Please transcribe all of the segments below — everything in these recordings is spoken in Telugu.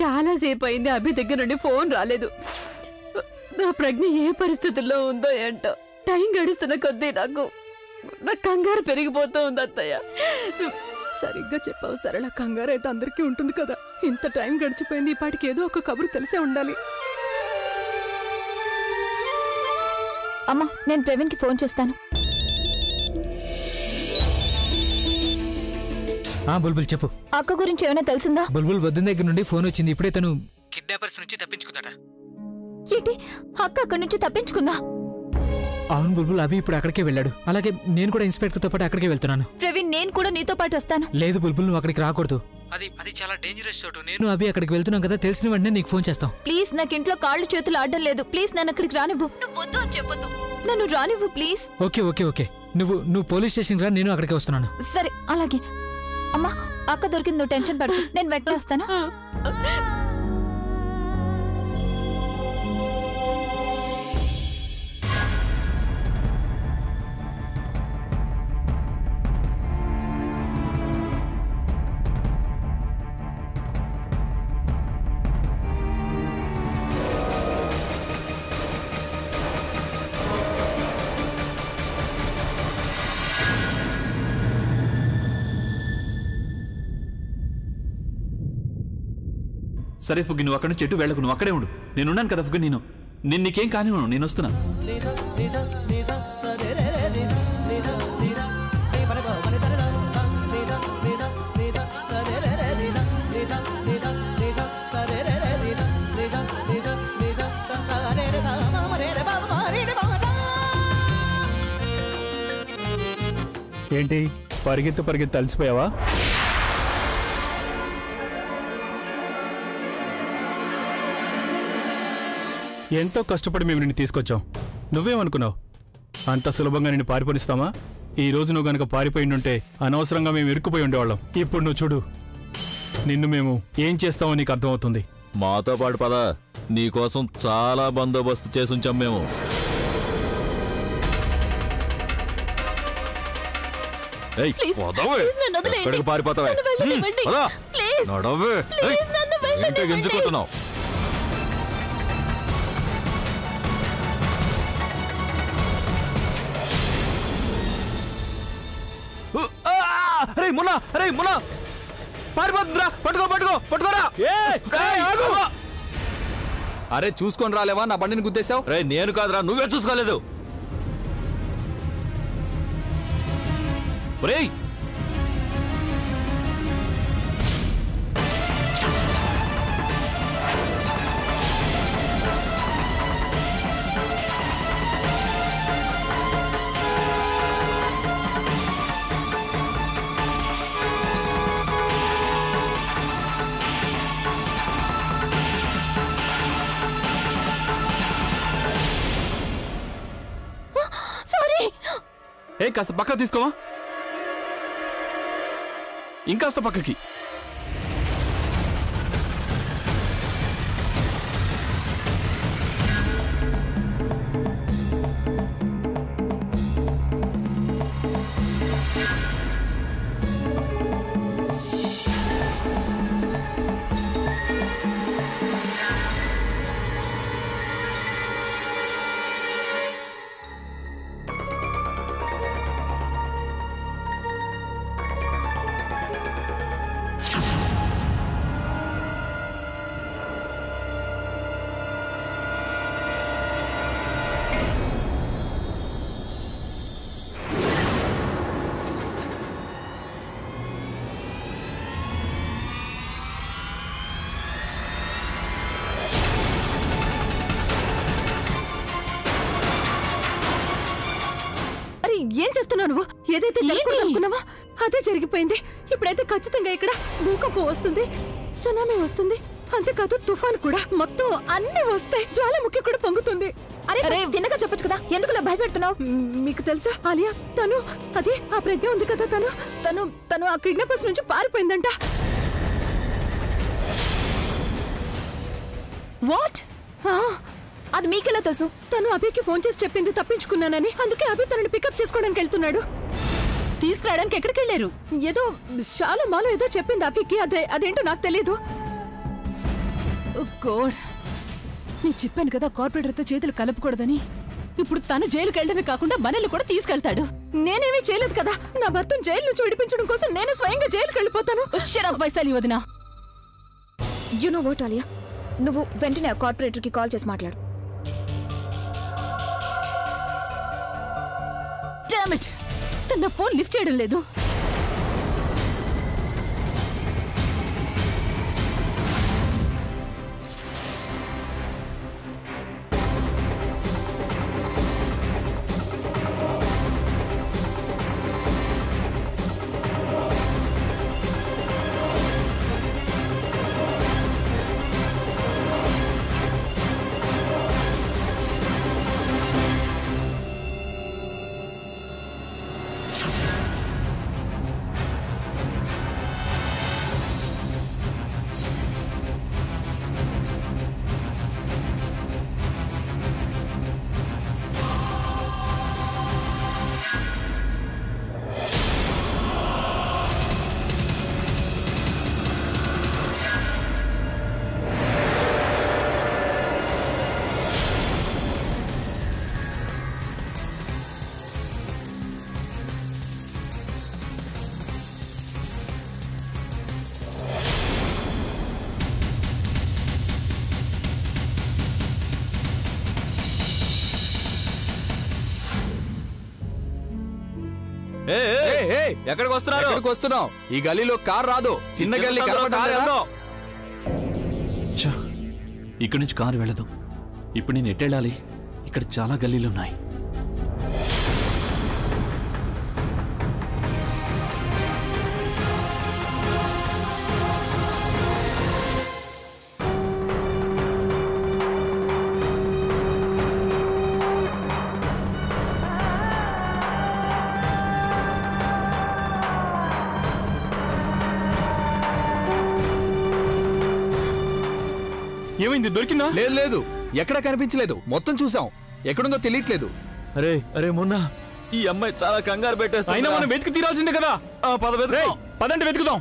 చాలా సేపు అయింది అభి దగ్గర నుండి ఫోన్ రాలేదు. నా ప్రజ్ఞ ఏ పరిస్థితుల్లో ఉందో ఏంటో. టైం గడుస్తున్న కొద్దీ నాకు కంగారు పెరిగిపోతూ ఉంది అత్తయ్య. సరిగ్గా చెప్పావు సరళ. కంగారు అయితే అందరికీ ఉంటుంది కదా. ఇంత టైం గడిచిపోయింది, ఇప్పటికి ఏదో ఒక కబురు తెలిసే ఉండాలి. అమ్మా, నేను ప్రవీణ్కి ఫోన్ చేస్తాను. బుల్బుల్ చెప్పు. అక్క గురించి ఏమైనా తెలిసిందా? బుల్బుల్ వద్ద దగ్గర నుండి ఫోన్ వచ్చింది. ఇప్పుడే తను కిడ్నాపర్స్ నుంచి తప్పించుకుందట. ఏంటి, అక్క అక్కడి నుంచి తప్పించుకుందా? అవును బుల్బుల్, అభి ఇప్పుడు అక్కడికే వెళ్ళాడు. అలాగే నేను కూడా ఇన్స్పెక్టర్ తో పాటు అక్కడికే వెళ్తున్నాను. ప్రవీణ్, నేను కూడా నీతో పాటు వస్తాను. లేదు బుల్బుల్, నువ్వు అక్కడికి రాకూడదు. అది చాలా డేంజరస్ చోటు. నేను అభి అక్కడికి వెళ్తున్నాం కదా, తెలిసిన వెంటనే నీకు ఫోన్ చేస్తాం. ప్లీజ్, నాకు ఇంట్లో కాళ్ళు చేతులు ఆడడం లేదు. ప్లీజ్ నన్ను అక్కడికి రానివ్వు. నువ్వు వద్దు అని చెప్పొద్దు, నన్ను రానివ్వు ప్లీజ్. ఓకే ఓకే ఓకే, నువ్వు పోలీస్ స్టేషన్ రా, నేను అక్కడికి వస్తున్నాను. సరే అలాగే. అమ్మా, అక్క దొరికింది, నువ్వు టెన్షన్ పడకు. నేను వెంటనే వస్తాను. సరే ఫుగ్గి, నువ్వు అక్కడి నుంచి చెట్టు వెళ్ళకు, నువ్వు అక్కడే ఉండు. నేనున్నాను కదా ఫుగ్గి, నీకేం కానివ్వను, నేను వస్తున్నా. ఏంటి పరిగెత్తు అలసిపోయావా? ఎంతో కష్టపడి మేము నిన్ను తీసుకొచ్చాం. నువ్వేమనుకున్నావు అంత సులభంగా నిన్ను పారిపోనిస్తామా? ఈ రోజు నువ్వు గనక పారిపోయిండుంటే అనవసరంగా మేము ఇరుక్కుపోయి ఉండేవాళ్ళం. ఇప్పుడు నువ్వు చూడు, నిన్ను మేము ఏం చేస్తామో నీకు అర్థమవుతుంది. మాతో పాటు పద, నీకోసం చాలా బందోబస్తు చేసి ఉంచాం మేము. ఎక్కడికి పారిపోతావే? ఎంచుకుంటున్నావు. అరే చూసుకొని రాలేవా? నా బండిని గుద్దేశావు. రే నేను కాదురా, నువ్వే చూసుకోలేదు. కాస్త పక్క తీసుకోవా, ఇంకాస్త పక్కకి. ఏం చేస్తున్నావు నువ్వు? ఏదైతే అనుకున్నావా అదే జరిగిపోయింది. ఇప్పుడైతే ఖచ్చితంగా ఇక్కడ భూకంపం వస్తుంది, సునామీ వస్తుంది, అంతేకాదు తుఫాను కూడా. మొత్తం అన్ని వస్తాయి. జ్వాలాముఖి కూడా పొంగుతుంది. అరే తిన్నగా చెప్పొచ్చు కదా, ఎందుకు ఇలా భయపెడుతున్నావు? మీకు తెలుసా ఆలియా, అదే ఆ ప్రజ్ఞ ఉంది కదా, తను ఆ కిడ్నాపర్స్ నుంచి పారిపోయిందంట. వాట్? అది మీకెలా తెలుసు? తను అభికి ఫోన్ చేసి చెప్పింది తప్పించుకున్నానని. అందుకే అభి తనని పికప్ చేసుకోవడానికి వెళ్తున్నాడు. తీసుకురావడానికి ఎక్కడికి వెళ్ళారు? ఏదో చాలా మాలో ఏదో చెప్పింది అభికి, అదేంటో నాకు తెలీదు. గాడ్, నీ చెప్పాను కదా కార్పొరేటర్తో చేతులు కలపకూడదని. ఇప్పుడు తను జైలుకి వెళ్ళడమే కాకుండా మనల్ని కూడా తీసుకెళ్తాడు. నేనేమీ చేయలేదు కదా. నా భర్తను జైలు నుంచి విడిపించడం కోసం నేను స్వయంగా జైలుకి వెళ్ళిపోతాను. వైశాలి వదినా. యు నో వాట్ ఆలియా, నువ్వు వెంటనే ఆ కార్పొరేటర్కి కాల్ చేసి మాట్లాడు. డామ్ ఇట్, తన ఫోన్ లిఫ్ట్ చేయడం లేదు. ఎక్కడికి వస్తున్నావు? ఈ గల్లీలో కార్ రాదు. చిన్న గల్లీ ఇక్కడి నుంచి కారు వెళ్ళదు. ఇప్పుడు నేను ఎట్టెళ్ళాలి? ఇక్కడ చాలా గల్లీలు ఉన్నాయి. ఏమైంది? దొరికిందా? లేదు, ఎక్కడ కనిపించలేదు. మొత్తం చూసాం, ఎక్కడుందో తెలియట్లేదు. అరే అరే మొన్న ఈ అమ్మాయి చాలా కంగారు పెట్టేస్తా. అయినా మనం వెతికి తీరాల్సిందే కదా. పదండి వెతుకుదాం.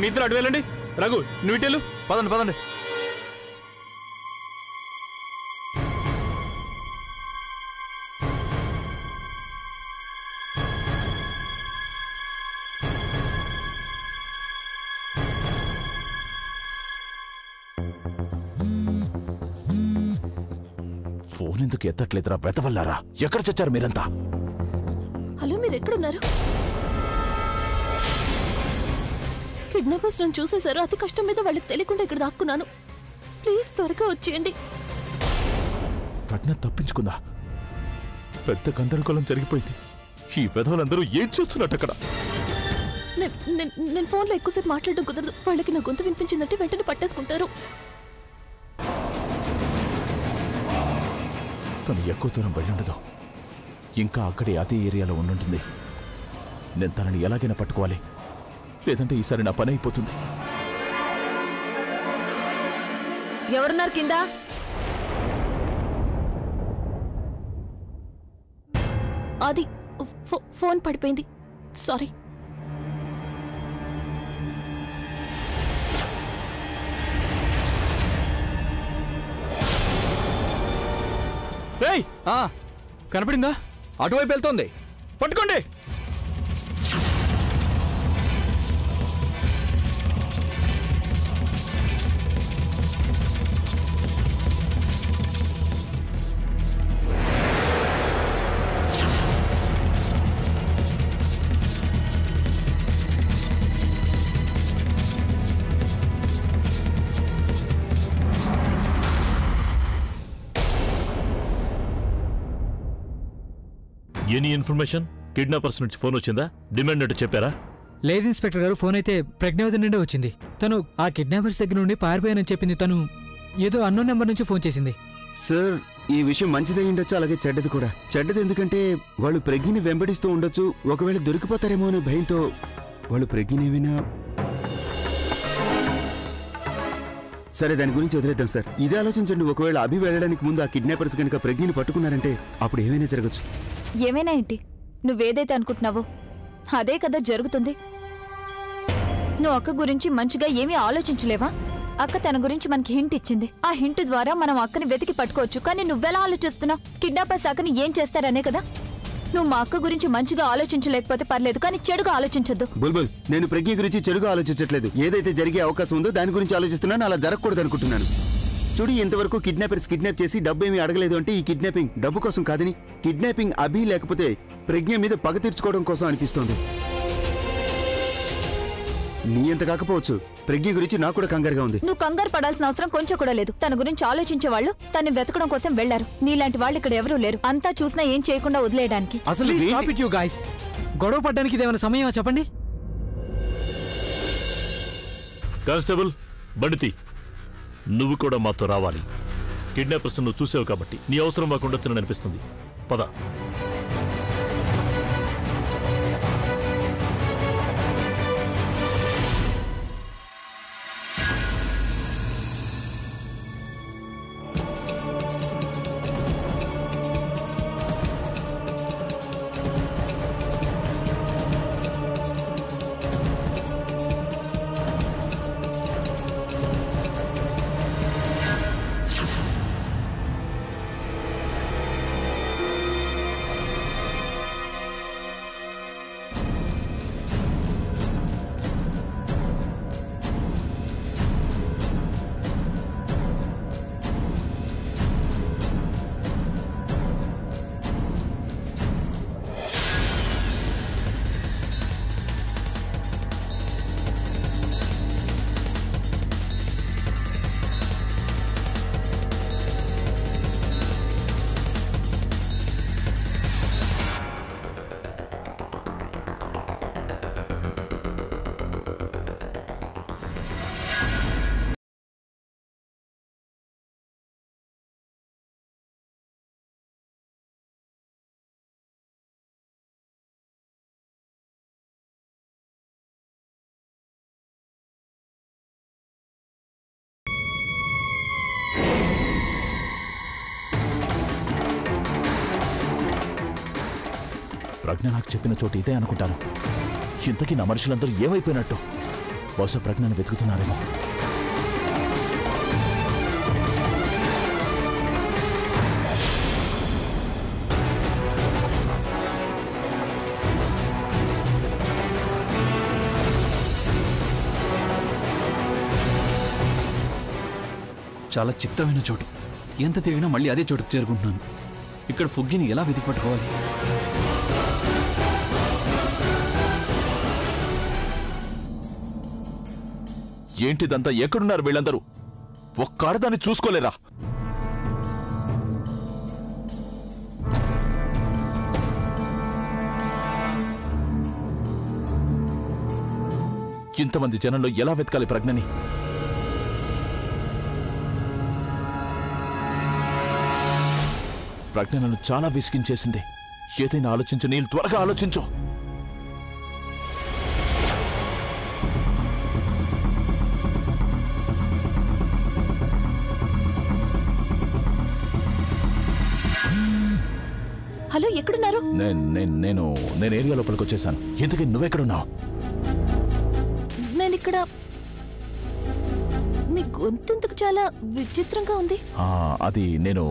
మీ ఇద్దరు అటు వెళ్ళండి. రఘు, నువ్వు ఇటెళ్ళు. పదండి. ఫోన్ ఎందుకు ఎత్తట్లేదురా వెతవల్లారా? ఎక్కడ చచ్చారు మీరంతా? హలో, మీరు ఎక్కడున్నారు? కిడ్నాపర్స్ నన్ను చూసేశారు. అతి కష్టం మీద వాళ్ళకి తెలియకుండా ఇక్కడ దాక్కున్నాను. ప్లీజ్ త్వరగా వచ్చేయండి. ప్రజ్ఞ తప్పించుకుందా? పెద్ద గందరగోళం జరిగిపోయింది. ఈ వెధవలందరూ ఏం చేస్తున్నట్టు అక్కడ? నేను ఫోన్లో ఎక్కువసేపు మాట్లాడడం కుదరదు. వాళ్ళకి నా గొంతు వినిపించిందంటే వెంటనే పట్టేసుకుంటారు. తను ఎక్కువ దూరం వెళ్ళుండదు. ఇంకా అక్కడే అదే ఏరియాలో ఉండుంటుంది. నేను తనని ఎలాగైనా పట్టుకోవాలి, లేదంటే ఈసారి నా పని అయిపోతుంది. ఎవరున్నారు కింద? అది ఫోన్ పడిపోయింది. సారీ. కనపడిందా? అటువైపు వెళ్తోంది. పట్టుకోండి. Any information? కిడ్నాపర్స్ నుంచి ఫోన్ వచ్చిందా? డిమాండ్ అంటే చెప్పారా? లేదు ఇన్స్పెక్టర్ గారు, ఫోన్ అయితే ప్రజ్ఞావతి నుండే వచ్చింది. తను ఆ కిడ్నాపర్స్ దగ్గర నుండి పారిపోయానని చెప్పింది. తను ఏదో అన్నోన్ నెంబర్ నుంచి ఫోన్ చేసింది. సార్, ఈ విషయం మంచిదే ఉండొచ్చు, అలాగే చెడ్డది కూడా. చెడ్డది ఎందుకంటే వాళ్ళు ప్రజ్ఞని వెంబడిస్తూ ఉండొచ్చు. ఒకవేళ దొరికిపోతారేమో అనే భయంతో వాళ్ళు ప్రజ్ఞని ఏమైనా... సరే, దాని గురించి వదిలేద్దాం సార్. ఇదే ఆలోచించండి. ఒకవేళ అభి వెళ్ళడానికి ముందు ఆ కిడ్నాపర్స్ కనుక ప్రజ్ఞని పట్టుకున్నారంటే అప్పుడు ఏమైనా జరగచ్చు. ఏమైనా ఏంటి? నువ్వేదైతే అనుకుంటున్నావో అదే కదా జరుగుతుంది. నువ్వు అక్క గురించి మంచిగా ఏమీ ఆలోచించలేవా? అక్క తన గురించి మనకి హింట్ ఇచ్చింది. ఆ హింట్ ద్వారా మనం అక్కని వెతికి పట్టుకోవచ్చు. కానీ నువ్వెలా ఆలోచిస్తున్నావు? కిడ్నాపర్స్ అక్కని ఏం చేస్తారనే కదా. నువ్వు మా అక్క గురించి మంచిగా ఆలోచించలేకపోతే పర్లేదు, కానీ చెడుగా ఆలోచించొద్దు. బుల్బుల్, నేను ప్రజ్ఞ గురించి చెడుగా ఆలోచించట్లేదు. ఏదైతే జరిగే అవకాశం ఉందో దాని గురించి ఆలోచిస్తున్నాను. అలా జరగకూడదు అనుకుంటున్నాను. చూడు, ఇంతవరకు కిడ్నాపర్స్ కిడ్నాప్ చేసి డబ్బు ఏమీ అడగలేదు అంటే ఈ కిడ్నాపింగ్ డబ్బు కోసం కాదని, కిడ్నాపింగ్ అభి లేకపోతే ప్రజ్ఞ మీద పగ తీర్చుకోవడం కోసం అనిపిస్తోంది. నీ ఎంత కాకపోవచ్చు, ప్రజ్ఞ గురించి నాకు కూడా కంగారుగా ఉంది. నువ్వు కంగారు పడాల్సిన అవసరం కొంచెం కూడా లేదు. తన గురించి ఆలోచించే వాళ్ళు తను వెతకడం కోసం వెళ్లారు. నీలాంటి వాళ్ళు ఇక్కడ ఎవరూ లేరు. అంతా చూసినా ఏం చేయకుండా వదిలేయడానికి. అసలు గొడవ పడ్డానికి ఇదేమైనా సమయమా చెప్పండి? కానిస్టేబుల్, బండితి, నువ్వు కూడా మాతో రావాలి. కిడ్నాపర్స్ నువ్వు చూసావు కాబట్టి నీ అవసరం మాకు ఉండొచ్చునని అనిపిస్తుంది. పద. ప్రజ్ఞ నాకు చెప్పిన చోటు ఇదే అనుకుంటాను. ఇంతకీ నా మనుషులందరూ ఏమైపోయినట్టు? బహుశా ప్రజ్ఞను వెతుకుతున్నారేమో. చాలా చిత్రమైన చోటు. ఎంత తిరిగినా మళ్ళీ అదే చోటుకు చేరుకుంటున్నాను. ఇక్కడ ఫుగ్గిని ఎలా వెతికి పట్టుకోవాలి? ఏంటిదంతా? ఎక్కడున్నారు వీళ్ళందరూ? ఒక్క ఆడదాన్ని చూసుకోలేరా? ఇంతమంది జనంలో ఎలా వెతకాలి ప్రజ్ఞని? ప్రజ్ఞ నన్ను చాలా విసిగించేసింది. ఏదైనా ఆలోచించు నీళ్ళు, త్వరగా ఆలోచించు. హలో, ఎక్కడున్నారు? నేను ఏరియా లోపలికి వచ్చేసాను. ఎందుకని నువ్వెక్కడున్నావు? నేనిక్కడ. మీ గొంతెందుకు చాలా విచిత్రంగా ఉంది? అది నేను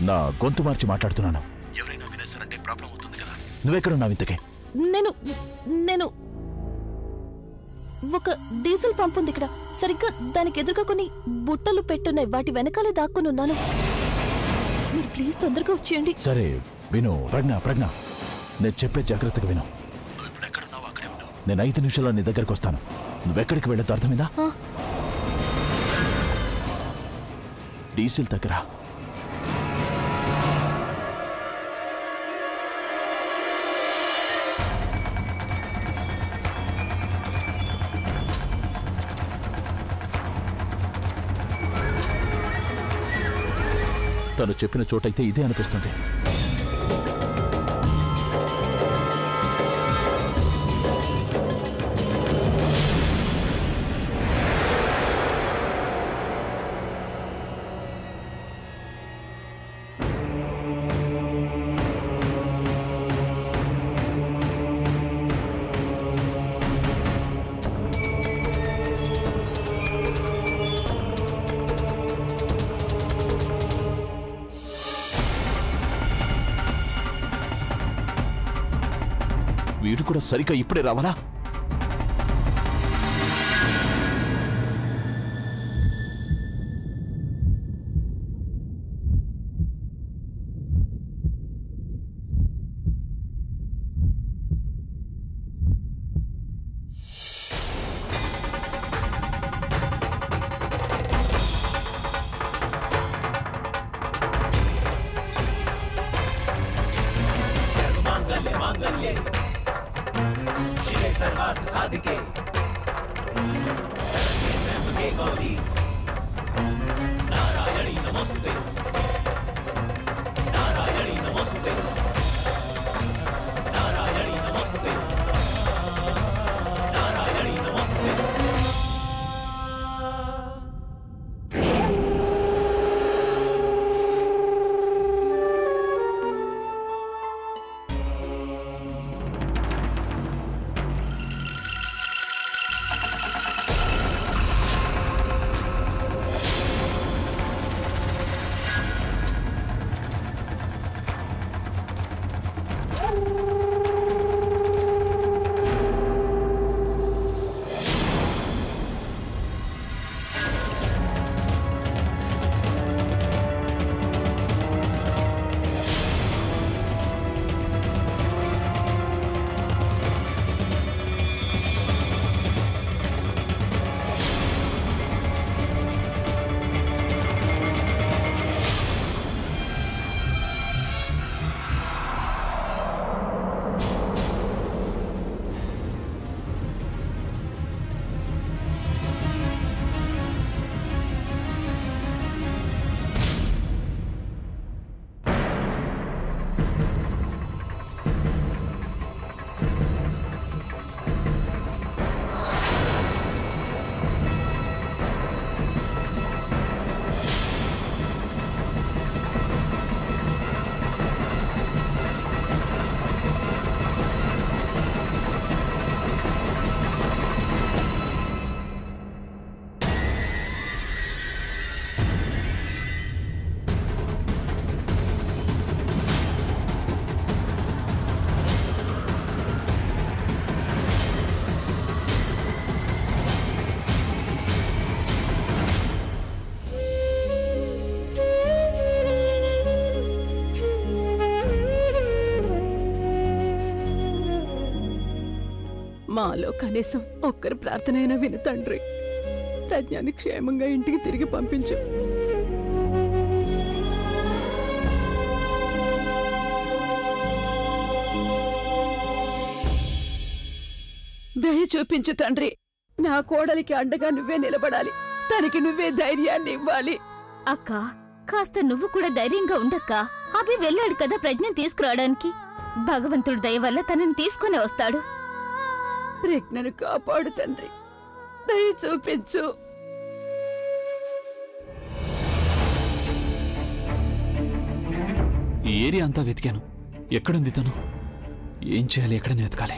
నా గొంతు మార్చి మాట్లాడుతున్నాను. ఎవరైనా వినేసారంటే ప్రాబ్లం అవుతుంది కదా. నువ్వెక్కడున్నావు ఇంతకే? నేను ఒక డీజిల్ పంప్ ఉంది ఇక్కడ. సరిగ్గా దానికి ఎదురుగా కొన్ని బుట్టలు పెట్టున్నాయి. వాటి వెనకాలే దాక్కుని ఉన్నాను. మీరు ప్లీజ్ తొందరగా వచ్చేయండి. సరే విను. ప్రజ్ఞ, నేను చెప్పే జాగ్రత్తగా విను. నువ్వు ఇప్పుడు ఎక్కడున్నావు అక్కడే ఉండు. నేను 5 నిమిషాల్లో నీ దగ్గరకు వస్తాను. నువ్వెక్కడికి వెళ్ళొద్దు, అర్థమైందా? డీజిల్ దగ్గర. తను చెప్పిన చోటైతే ఇదే అనిపిస్తుంది. వీడు కూడా సరిగ్గా ఇప్పుడే రావాలా? మాలో కనీసం ఒక్కరి ప్రార్థన అయినా విను తండ్రి. ప్రజ్ఞాన్ని క్షేమంగా ఇంటికి తిరిగి పంపించు. దయ చూపించు తండ్రి. నా కోడలికి అండగా నువ్వే నిలబడాలి. తనకి నువ్వే ధైర్యాన్ని ఇవ్వాలి. అక్క, కాస్త నువ్వు కూడా ధైర్యంగా ఉండక్క. అభి వెళ్ళాడు కదా ప్రజ్ఞను తీసుకురావడానికి. భగవంతుడి దయ వల్ల తనని తీసుకుని వస్తాడు. ప్రజ్ఞను కాపాడు తండ్రి. దయ చూపించు. ఈ ఏరియా అంతా వెతికాను. ఎక్కడుంది తను? ఏం చేయాలి? ఎక్కడని వెతకాలి?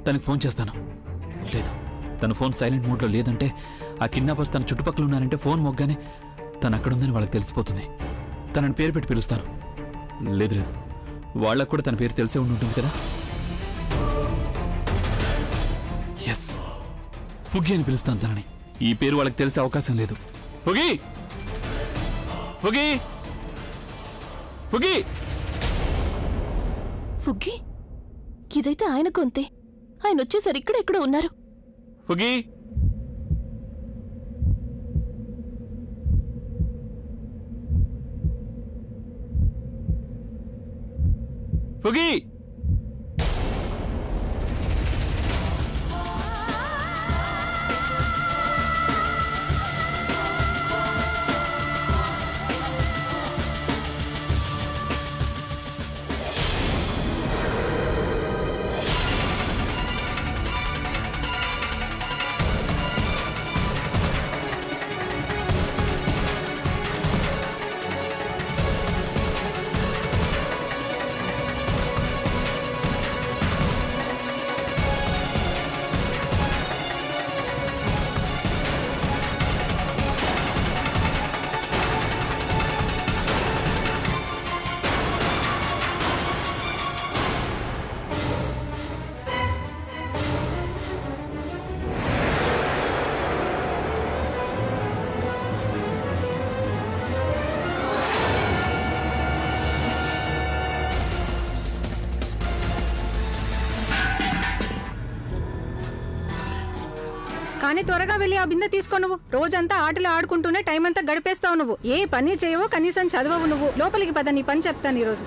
తనకి ఫోన్ చేస్తాను. లేదు, తన ఫోన్ సైలెంట్ మోడ్లో లేదంటే ఆ కిడ్నాపర్స్ తన చుట్టుపక్కల ఉన్నారంటే ఫోన్ మొగ్గానే తను అక్కడుందని వాళ్ళకి తెలిసిపోతుంది. తనని పేరు పెట్టి పిలుస్తాను. లేదు లేదు, వాళ్ళకు కూడా తన పేరు తెలిసే ఉంటుంది కదా. ఎస్, ఫుగ్గి అని పిలుస్తాను తనని. ఈ పేరు వాళ్ళకి తెలిసే అవకాశం లేదు. ఫుగ్గి, ఫుగ్గి, ఫుగ్గి, ఫుగ్గి. ఇదైతే ఆయన గొంతే. ఆయన వచ్చేసరి ఇక్కడ ఉన్నారు. ఫుగ్గి, ఫుగ్గి. కానీ త్వరగా వెళ్ళి ఆ బిందె తీసుకో. నువ్వు రోజంతా ఆటలు ఆడుకుంటూనే టైం అంతా గడిపేస్తావు. నువ్వు ఏ పని చేయవో, కనీసం చదవవు. నువ్వు లోపలికి పద, నీ పని చెప్తాను ఈరోజు.